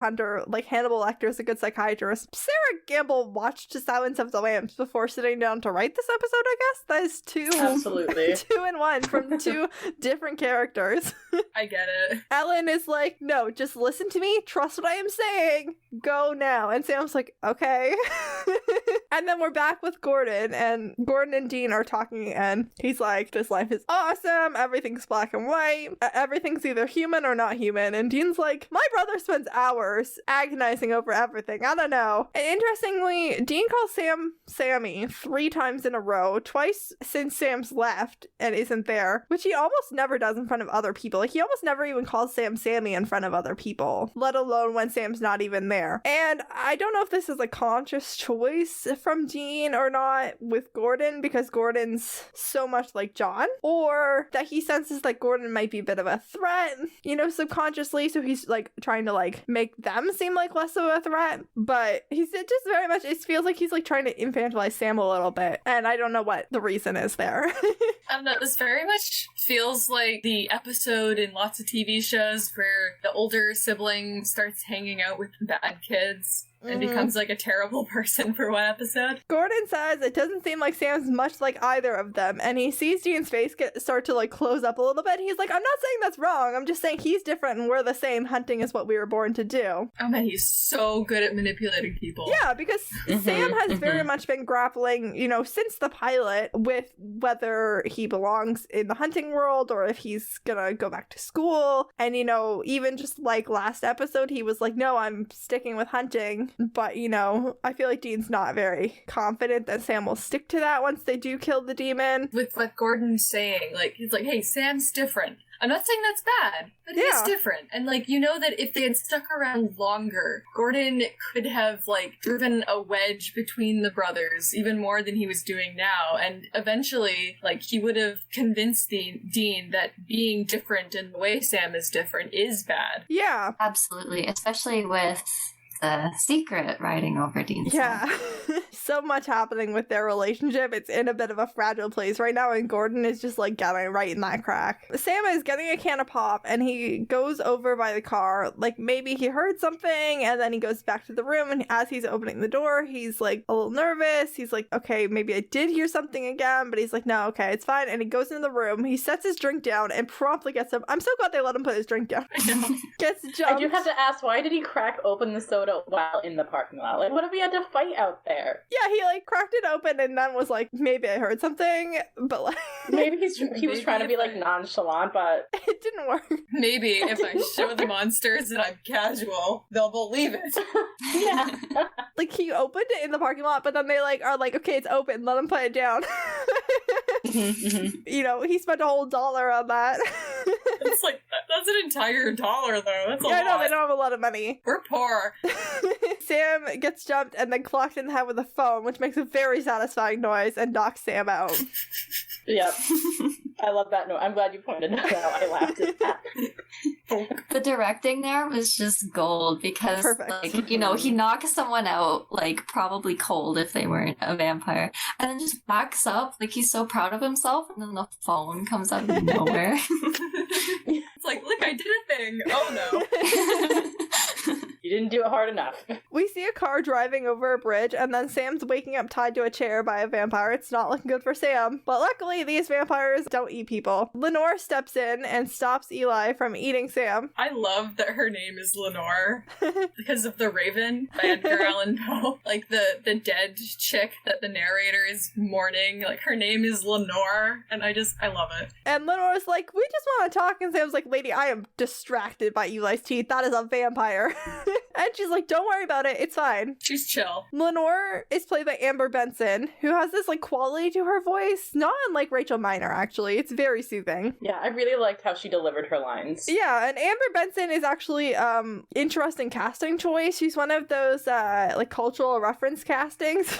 Hunter, like Hannibal Lecter is a good psychiatrist. Sarah Gamble watched To Silence of the Lambs before sitting down to write this episode, I guess. That is Absolutely. 2 in 1 from 2 different characters. I get it. Ellen is like, no, just listen to me, trust what I am saying, go now. And Sam's like, okay. And then we're back with Gordon, and Gordon and Dean are talking, and he's like, this life is awesome, everything's black and white, everything's either human or not human. And Dean's like, my brother spends hours agonizing over everything, I don't know. And interestingly, Dean calls Sam Sammy 3 times in a row, twice since Sam's left and isn't there, which he almost never does in front of other people. Like, he almost never even calls Sam Sammy in front of other people, let alone when Sam's not even there. And I don't know if this is a conscious choice from Dean or not with Gordon, because Gordon's so much like John, or that he senses that Gordon might be a bit of a threat, you know, subconsciously, so he's like trying to like make them seem like less of a threat. But he's just very much, it feels like he's like trying to infantilize Sam a little bit, and I don't know what the reason is there. I don't know, this very much feels like the episode in lots of TV shows where the older sibling starts hanging out with the bad kids and becomes like a terrible person for one episode. Gordon says it doesn't seem like Sam's much like either of them, and he sees Dean's face start to like close up a little bit. He's like, I'm not saying that's wrong, I'm just saying he's different and we're the same. Hunting is what we were born to do. Oh man, he's so good at manipulating people. Yeah, because Sam has very much been grappling, you know, since the pilot with whether he belongs in the hunting world or if he's gonna go back to school. And, you know, even just like last episode, he was like, no, I'm sticking with hunting. But, you know, I feel like Dean's not very confident that Sam will stick to that once they do kill the demon. With what Gordon's saying, like, he's like, hey, Sam's different. I'm not saying that's bad, but he's different. And, like, you know that if they had stuck around longer, Gordon could have, like, driven a wedge between the brothers even more than he was doing now. And eventually, like, he would have convinced Dean that being different in the way Sam is different is bad. Yeah. Absolutely. Especially with the secret riding over Dean's head. So much happening with their relationship. It's in a bit of a fragile place right now, and Gordon is just like getting right in that crack. Sam is getting a can of pop, and he goes over by the car, like maybe he heard something, and then he goes back to the room, and as he's opening the door, he's like a little nervous. He's like, okay, maybe I did hear something again, but he's like, no, okay, it's fine. And he goes into the room, he sets his drink down, and promptly gets up. I'm so glad they let him put his drink down. Gets jumped. I do have to ask, why did he crack open the soda while in the parking lot? Like, what if we had to fight out there? Yeah, he like cracked it open and then was like, maybe I heard something, but like maybe he was trying to be like nonchalant, but it didn't work. Maybe if I show the monsters that I'm casual, they'll believe it. Yeah. Like, he opened it in the parking lot, but then they like are like, okay, it's open, let him put it down. You know, he spent a whole $1 on that. It's like, that's an entire $1 though. That's a lot. Yeah, I know, they don't have a lot of money. We're poor. Sam gets jumped and then clocked in the head with a phone, which makes a very satisfying noise and knocks Sam out. Yep. I love that note. I'm glad you pointed that out. I laughed at that. The directing there was just gold because, like, you know, he knocks someone out, like, probably cold if they weren't a vampire, and then just backs up, like he's so proud of himself, and then the phone comes out of nowhere. It's like, look, I did a thing. Oh no. You didn't do it hard enough. We see a car driving over a bridge, and then Sam's waking up tied to a chair by a vampire. It's not looking good for Sam. But luckily, these vampires don't eat people. Lenore steps in and stops Eli from eating Sam. I love that her name is Lenore because of The Raven by Edgar Allan Poe. Like the dead chick that the narrator is mourning. Like, her name is Lenore, and I love it. And Lenore's like, we just want to talk, and Sam's like, lady, I am distracted by Eli's teeth. That is a vampire. And she's like, don't worry about it, it's fine. She's chill. Lenore is played by Amber Benson, who has this like quality to her voice, not unlike Rachel Miner, actually. It's very soothing. Yeah, I really liked how she delivered her lines. Yeah, and Amber Benson is actually interesting casting choice. She's one of those like cultural reference castings.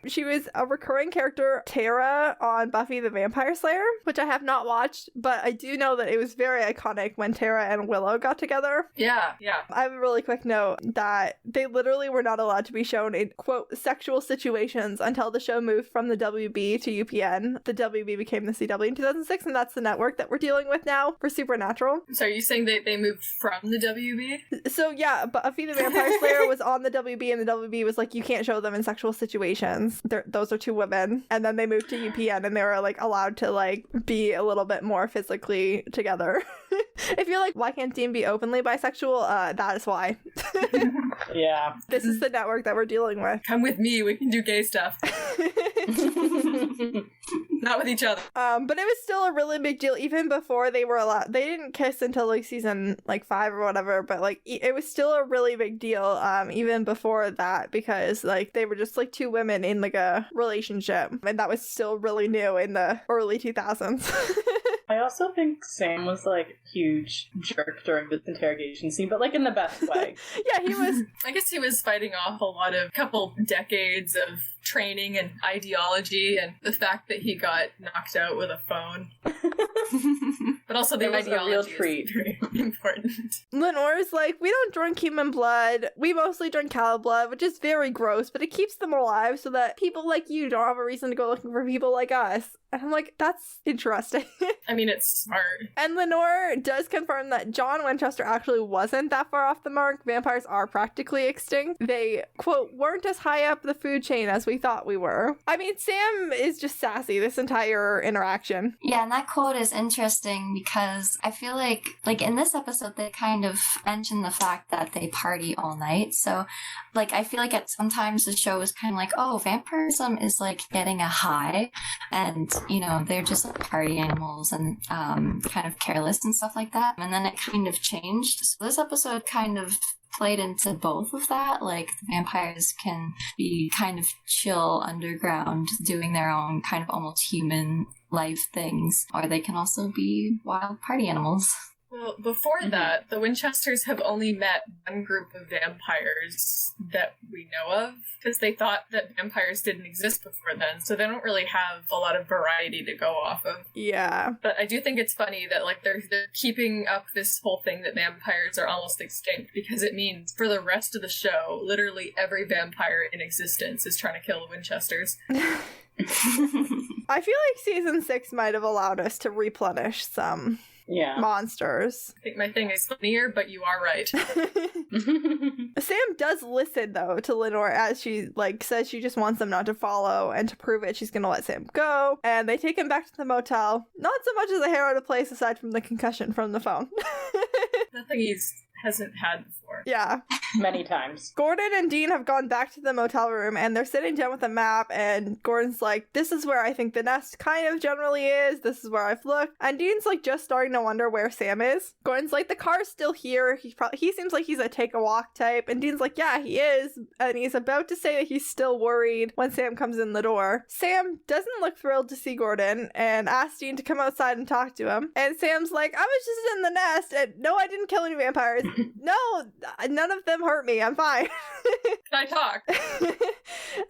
She was a recurring character, Tara, on Buffy the Vampire Slayer, which I have not watched, but I do know that it was very iconic when Tara and Willow got together. Yeah. I have a really quick note. that they literally were not allowed to be shown in, quote, sexual situations until the show moved from the WB to UPN. The WB became the CW in 2006, and that's the network that we're dealing with now for Supernatural. So are you saying they moved from the WB? So yeah, Buffy the Vampire Slayer was on the WB, and the WB was like, you can't show them in sexual situations. Those are two women. And then they moved to UPN, and they were like allowed to like be a little bit more physically together. If you're like, why can't Dean be openly bisexual? That is why. Yeah. This is the network that we're dealing with. Come with me, we can do gay stuff. Not with each other. But it was still a really big deal even before they were allowed. They didn't kiss until like season like 5 or whatever, but like it was still a really big deal even before that, because like they were just like two women in like a relationship, and that was still really new in the early 2000s. I also think Sam was like a huge jerk during this interrogation scene, but like in the best way. Yeah, he was. I guess he was fighting off a couple decades of training and ideology, and the fact that he got knocked out with a phone. But also the ideology is very important. Lenore's like, we don't drink human blood. We mostly drink cow blood, which is very gross, but it keeps them alive so that people like you don't have a reason to go looking for people like us. And I'm like, that's interesting. I mean, it's smart. And Lenore does confirm that John Winchester actually wasn't that far off the mark. Vampires are practically extinct. They, quote, weren't as high up the food chain as we thought we were. I mean, Sam is just sassy this entire interaction. Yeah, and that quote is interesting because I feel like in this episode, they kind of mention the fact that they party all night. So, like, I feel like at sometimes the show is kind of like, oh, vampirism is like getting a high, and you know, they're just like party animals and kind of careless and stuff like that. And then it kind of changed. So this episode kind of played into both of that. Like, the vampires can be kind of chill underground, doing their own kind of almost human life things, or they can also be wild party animals. Well, before that, the Winchesters have only met one group of vampires that we know of, because they thought that vampires didn't exist before then, so they don't really have a lot of variety to go off of. Yeah. But I do think it's funny that, like, they're keeping up this whole thing that vampires are almost extinct, because it means for the rest of the show, literally every vampire in existence is trying to kill the Winchesters. I feel like season 6 might have allowed us to replenish some monsters. I think my thing is funnier, but you are right. Sam does listen, though, to Lenore as she, like, says she just wants them not to follow, and to prove it, she's gonna let Sam go, and they take him back to the motel. Not so much as a hair out of place aside from the concussion from the phone. Nothing he hasn't had before. Yeah. Many times. Gordon and Dean have gone back to the motel room, and they're sitting down with a map, and Gordon's like, this is where I think the nest kind of generally is. This is where I've looked. And Dean's like just starting to wonder where Sam is. Gordon's like, the car's still here. He seems like he's a take a walk type. And Dean's like, yeah, he is. And he's about to say that he's still worried when Sam comes in the door. Sam doesn't look thrilled to see Gordon and asks Dean to come outside and talk to him. And Sam's like, I was just in the nest, and no, I didn't kill any vampires. No, none of them hurt me. I'm fine. Can I talk?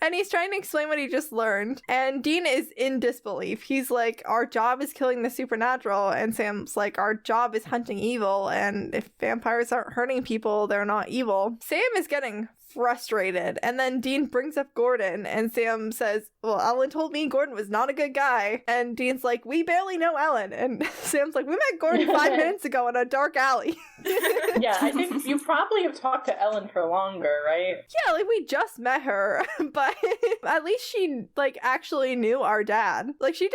And he's trying to explain what he just learned. And Dean is in disbelief. He's like, our job is killing the supernatural. And Sam's like, our job is hunting evil. And if vampires aren't hurting people, they're not evil. Sam is getting frustrated, and then Dean brings up Gordon, and Sam says, well, Ellen told me Gordon was not a good guy. And Dean's like, we barely know Ellen. And Sam's like, we met Gordon 5 minutes ago in a dark alley. Yeah, I think you probably have talked to Ellen for longer, right? Yeah, like, we just met her, but at least she, like, actually knew our dad. Like, she's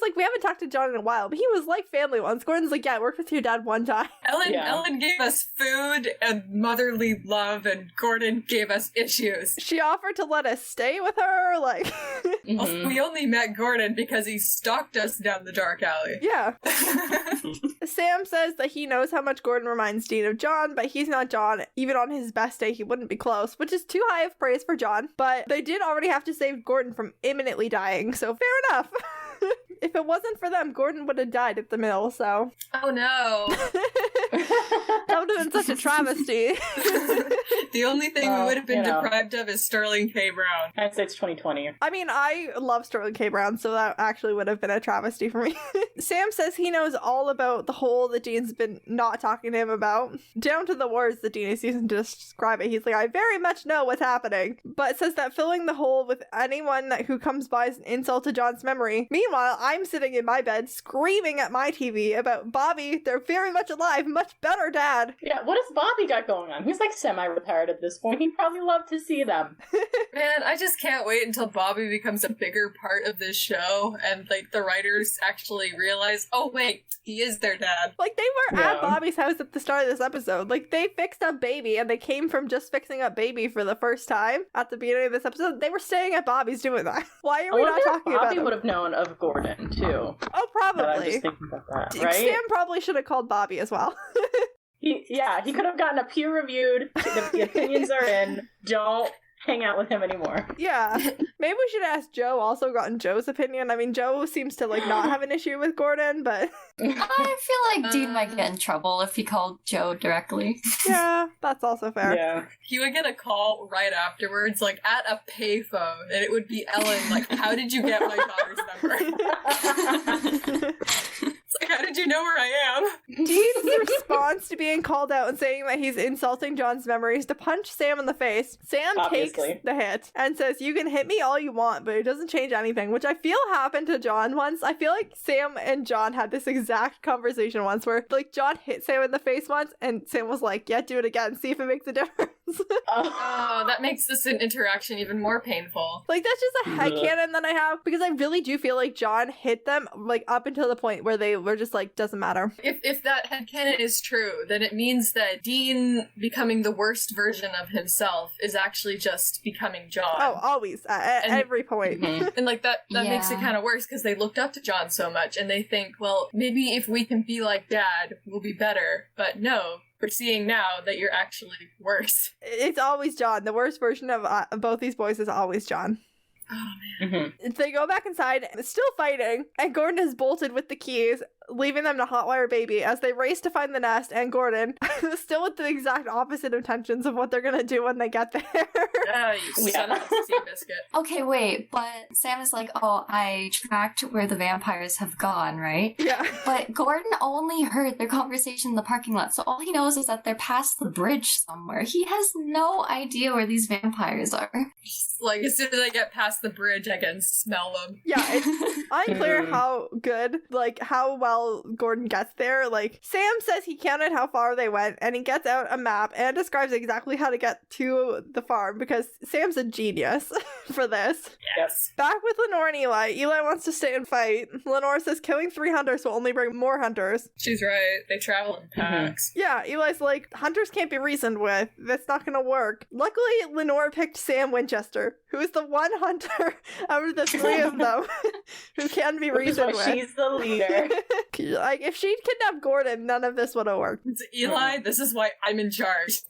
like, we haven't talked to John in a while, but he was like family once. Gordon's like, yeah, I worked with your dad one time. Ellen gave us food and motherly love, and Gordon gave us issues. She offered to let us stay with her, like... Mm-hmm. We only met Gordon because he stalked us down the dark alley. Yeah. Sam says that he knows how much Gordon reminds Dean of John, but he's not John. Even on his best day, he wouldn't be close, which is too high of praise for John. But they did already have to save Gordon from imminently dying, so fair enough. If it wasn't for them, Gordon would have died at the mill, so... Oh no. That would have been such a travesty. The only thing we would have been deprived of is Sterling K. Brown. I'd say it's 2020. I mean, I love Sterling K. Brown, so that actually would have been a travesty for me. Sam says he knows all about the hole that Dean's been not talking to him about, down to the words that Dean is using to describe it. He's like, I very much know what's happening, but says that filling the hole with anyone who comes by is an insult to John's memory. Meanwhile, I'm sitting in my bed screaming at my TV about Bobby, they're very much alive, much better, Dad. Yeah, what has Bobby got going on? He's like semi-retired at this point. He'd probably love to see them. Man, I just can't wait until Bobby becomes a bigger part of this show and like the writers actually realize, oh wait, he is their dad. Like, they were at Bobby's house at the start of this episode. Like, they fixed up Baby, and they came from just fixing up Baby for the first time at the beginning of this episode. They were staying at Bobby's doing that. Why are we not talking about Bobby them? would have known of Gordon, too. Oh, probably. But I'm just thinking about that, right? Sam probably should have called Bobby as well. He could have gotten a peer-reviewed, the opinions are in, don't hang out with him anymore. Yeah. Maybe we should ask Joe, also gotten Joe's opinion. I mean, Joe seems to, like, not have an issue with Gordon, but... I feel like Dean might get in trouble if he called Joe directly. Yeah, that's also fair. Yeah. He would get a call right afterwards, like, at a payphone, and it would be Ellen, like, how did you get my daughter's number? Like, how did you know where I am? Dean's response to being called out and saying that he's insulting John's memory is to punch Sam in the face. Sam takes the hit and says, you can hit me all you want, but it doesn't change anything, which I feel happened to John once. I feel like Sam and John had this exact conversation once where, like, John hit Sam in the face once, and Sam was like, yeah, do it again, see if it makes a difference. Oh, that makes this interaction even more painful. Like, that's just a headcanon that I have, because I really do feel like John hit them, like, up until the point where they were just like, doesn't matter. If that headcanon is true, then it means that Dean becoming the worst version of himself is actually just becoming John. Oh, always. At every point. And like that makes it kind of worse because they looked up to John so much and they think, well, maybe if we can be like Dad, we'll be better. But no, we're seeing now that you're actually worse. It's always John. The worst version of both these boys is always John. Oh, man. They go back inside, still fighting, and Gordon has bolted with the keys, leaving them to hotwire Baby as they race to find the nest, and Gordon, still with the exact opposite intentions of what they're gonna do when they get there. You son of a sea biscuit. Okay, wait, but Sam is like, oh, I tracked where the vampires have gone, right? Yeah. But Gordon only heard their conversation in the parking lot, so all he knows is that they're past the bridge somewhere. He has no idea where these vampires are. Like, as soon as I get past the bridge, I can smell them. Yeah, it's unclear how good, like, how well Gordon gets there. Like, Sam says he counted how far they went, and he gets out a map and describes exactly how to get to the farm, because Sam's a genius for this. Yes. Back with Lenore and Eli. Eli wants to stay and fight. Lenore says killing 3 hunters will only bring more hunters. She's right. They travel in packs. Yeah, Eli's like, hunters can't be reasoned with. That's not gonna work. Luckily, Lenore picked Sam Winchester, who is the one hunter out of the 3 of them who can be reasoned with. She's the leader. Like, if she'd kidnapped Gordon, none of this would have worked. It's Eli, this is why I'm in charge.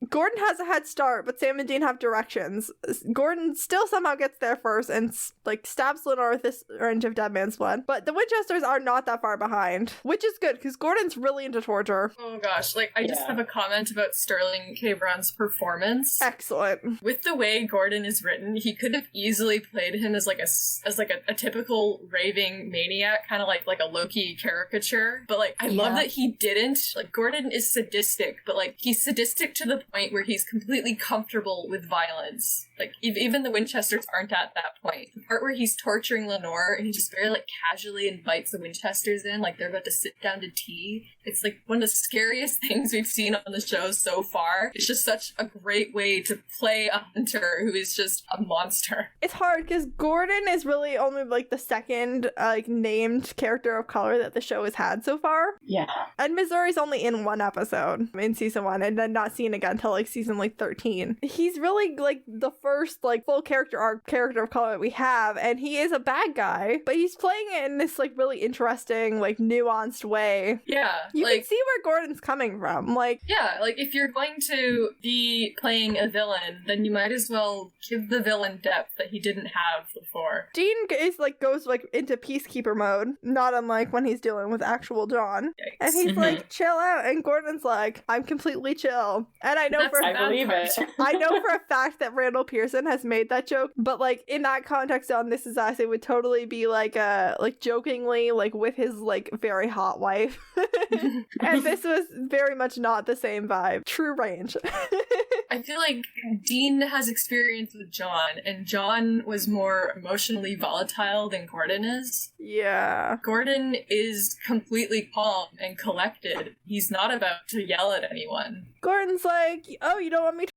Gordon has a head start, but Sam and Dean have directions. Gordon still somehow gets there first and, like, stabs Lenore with this orange of dead man's blood. But the Winchesters are not that far behind, which is good, because Gordon's really into torture. Oh gosh, like, I just have a comment about Sterling K. Brown's performance. Excellent. With the way Gordon is written, he could have easily played him as a typical raving maniac, kind of like a Loki caricature. But, like, I love that he didn't. Like, Gordon is sadistic, but, like, he's sadistic to the point where he's completely comfortable with violence. Like, even the Winchesters aren't at that point. The part where he's torturing Lenore, and he just very, like, casually invites the Winchesters in, like they're about to sit down to tea. It's, like, one of the scariest things we've seen on the show so far. It's just such a great way to play a hunter who is just a monster. It's hard, because Gordon is really only, like, the second, like, named character of color that the show has had so far. Yeah. And Missouri's only in 1 episode in season 1, and then not seen again until, like, season, like, 13. He's really, like, the first, like, full character arc character of color that we have, and he is a bad guy, but he's playing it in this, like, really interesting, like, nuanced way. Yeah. You can see where Gordon's coming from. Like, yeah, like, if you're going to be playing a villain, then you might as well give the villain depth that he didn't have before. Dean is, like, goes, like, into peacekeeper mode, not unlike when he's dealing with actual John. Yikes. And he's like, chill out, and Gordon's like, I'm completely chill. And I know I believe it. I know for a fact that Randall Pearson has made that joke, but like in that context on This Is Us, it would totally be like jokingly like with his like very hot wife. And this was very much not the same vibe. True range. I feel like Dean has experience with John, and John was more emotionally volatile than Gordon is. Yeah. Gordon is completely calm and collected. He's not about to yell at anyone. Gordon's like, oh, you don't want me to